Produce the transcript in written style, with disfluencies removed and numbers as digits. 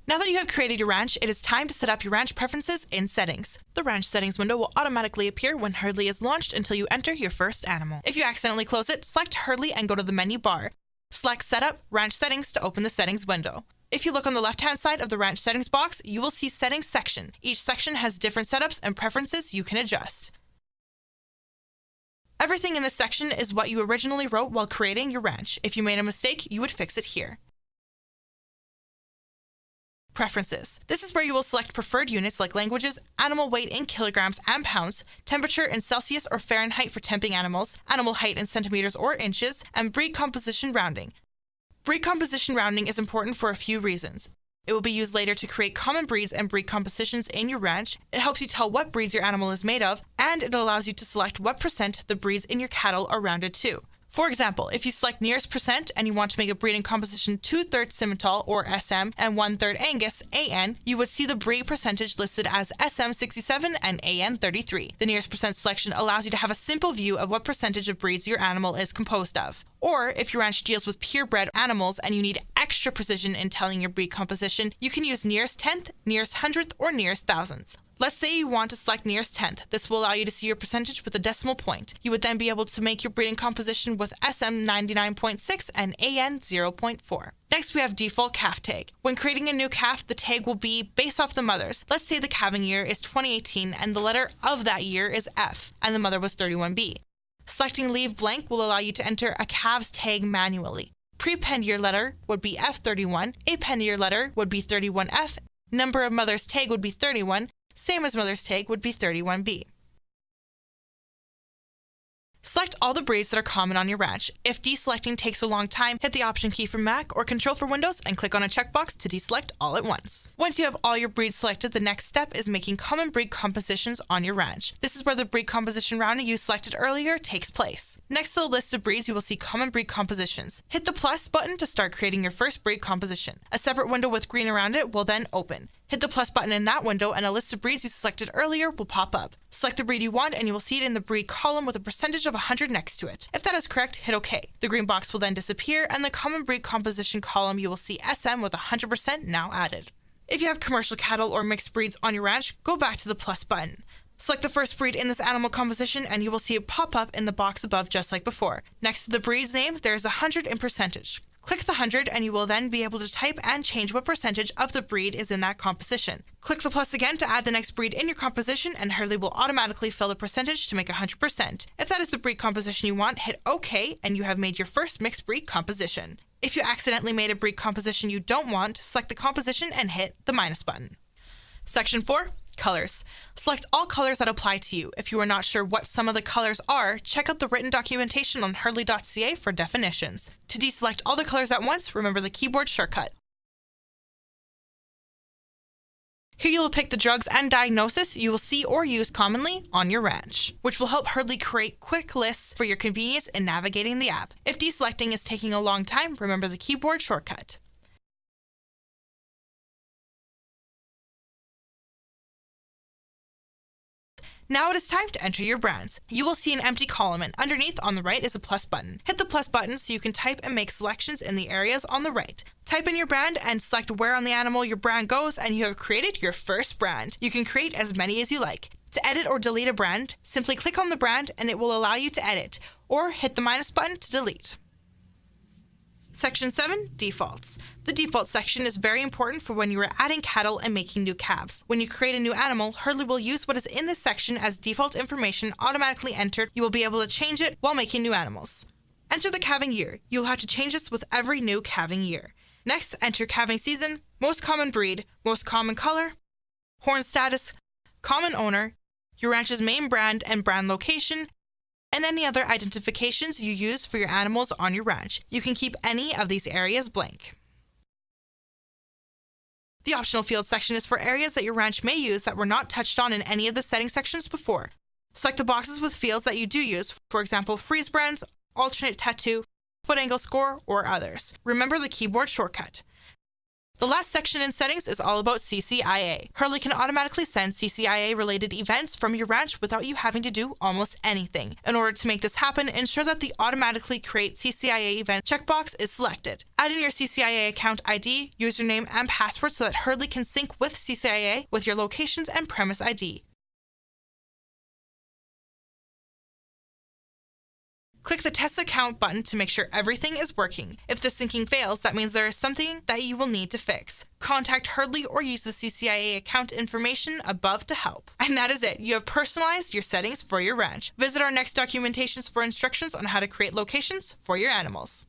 Now that you have created your ranch, it is time to set up your ranch preferences in Settings. The Ranch Settings window will automatically appear when Herdly is launched until you enter your first animal. If you accidentally close it, select Herdly and go to the menu bar. Select Setup Ranch Settings to open the Settings window. If you look on the left-hand side of the Ranch Settings box, you will see Settings section. Each section has different setups and preferences you can adjust. Everything in this section is what you originally wrote while creating your ranch. If you made a mistake, you would fix it here. Preferences. This is where you will select preferred units like languages, animal weight in kilograms and pounds, temperature in Celsius or Fahrenheit for temping animals, animal height in centimeters or inches, and breed composition rounding. Breed composition rounding is important for a few reasons. It will be used later to create common breeds and breed compositions in your ranch. It helps you tell what breeds your animal is made of, and it allows you to select what percent the breeds in your cattle are rounded to. For example, if you select nearest percent and you want to make a breeding composition 2/3 Simmental or SM and 1/3 Angus AN, you would see the breed percentage listed as SM67 and AN33. The nearest percent selection allows you to have a simple view of what percentage of breeds your animal is composed of. Or if your ranch deals with purebred animals and you need extra precision in telling your breed composition, you can use nearest tenth, nearest hundredth, or nearest thousandths. Let's say you want to select nearest tenth. This will allow you to see your percentage with a decimal point. You would then be able to make your breeding composition with SM 99.6 and AN 0.4. Next, we have default calf tag. When creating a new calf, the tag will be based off the mother's. Let's say the calving year is 2018 and the letter of that year is F and the mother was 31B. Selecting leave blank will allow you to enter a calf's tag manually. Prepend year letter would be F31, append year letter would be 31F, number of mother's tag would be 31, same as mother's tag would be 31B. Select all the breeds that are common on your ranch. If deselecting takes a long time, hit the Option key for Mac or Control for Windows and click on a checkbox to deselect all at once. Once you have all your breeds selected, the next step is making common breed compositions on your ranch. This is where the breed composition rounding you selected earlier takes place. Next to the list of breeds, you will see common breed compositions. Hit the plus button to start creating your first breed composition. A separate window with green around it will then open. Hit the plus button in that window and a list of breeds you selected earlier will pop up. Select the breed you want and you will see it in the breed column with a percentage of 100 next to it. If that is correct, hit OK. The green box will then disappear and the common breed composition column you will see SM with 100% now added. If you have commercial cattle or mixed breeds on your ranch, go back to the plus button. Select the first breed in this animal composition and you will see it pop up in the box above just like before. Next to the breed's name, there is 100 in percentage. Click the 100 and you will then be able to type and change what percentage of the breed is in that composition. Click the plus again to add the next breed in your composition and Herdly will automatically fill the percentage to make 100%. If that is the breed composition you want, hit OK and you have made your first mixed breed composition. If you accidentally made a breed composition you don't want, select the composition and hit the minus button. Section 4. Colors. Select all colors that apply to you. If you are not sure what some of the colors are, check out the written documentation on herdly.ca for definitions. To deselect all the colors at once, remember the keyboard shortcut. Here you will pick the drugs and diagnosis you will see or use commonly on your ranch, which will help Herdly create quick lists for your convenience in navigating the app. If deselecting is taking a long time, remember the keyboard shortcut. Now it is time to enter your brands. You will see an empty column and underneath on the right is a plus button. Hit the plus button so you can type and make selections in the areas on the right. Type in your brand and select where on the animal your brand goes and you have created your first brand. You can create as many as you like. To edit or delete a brand, simply click on the brand and it will allow you to edit, or hit the minus button to delete. Section 7. Defaults. The default section is very important for when you are adding cattle and making new calves. When you create a new animal, Herdly will use what is in this section as default information automatically entered. You will be able to change it while making new animals. Enter the calving year. You'll have to change this with every new calving year. Next, enter calving season, most common breed, most common color, horn status, common owner, your ranch's main brand and brand location, and any other identifications you use for your animals on your ranch. You can keep any of these areas blank. The optional fields section is for areas that your ranch may use that were not touched on in any of the setting sections before. Select the boxes with fields that you do use, for example, freeze brands, alternate tattoo, foot angle score, or others. Remember the keyboard shortcut. The last section in settings is all about CCIA. Herdly can automatically send CCIA-related events from your ranch without you having to do almost anything. In order to make this happen, ensure that the automatically create CCIA event checkbox is selected. Add in your CCIA account ID, username, and password so that Herdly can sync with CCIA with your locations and premise ID. Click the Test Account button to make sure everything is working. If the syncing fails, that means there is something that you will need to fix. Contact Herdly or use the CCIA account information above to help. And that is it. You have personalized your settings for your ranch. Visit our next documentations for instructions on how to create locations for your animals.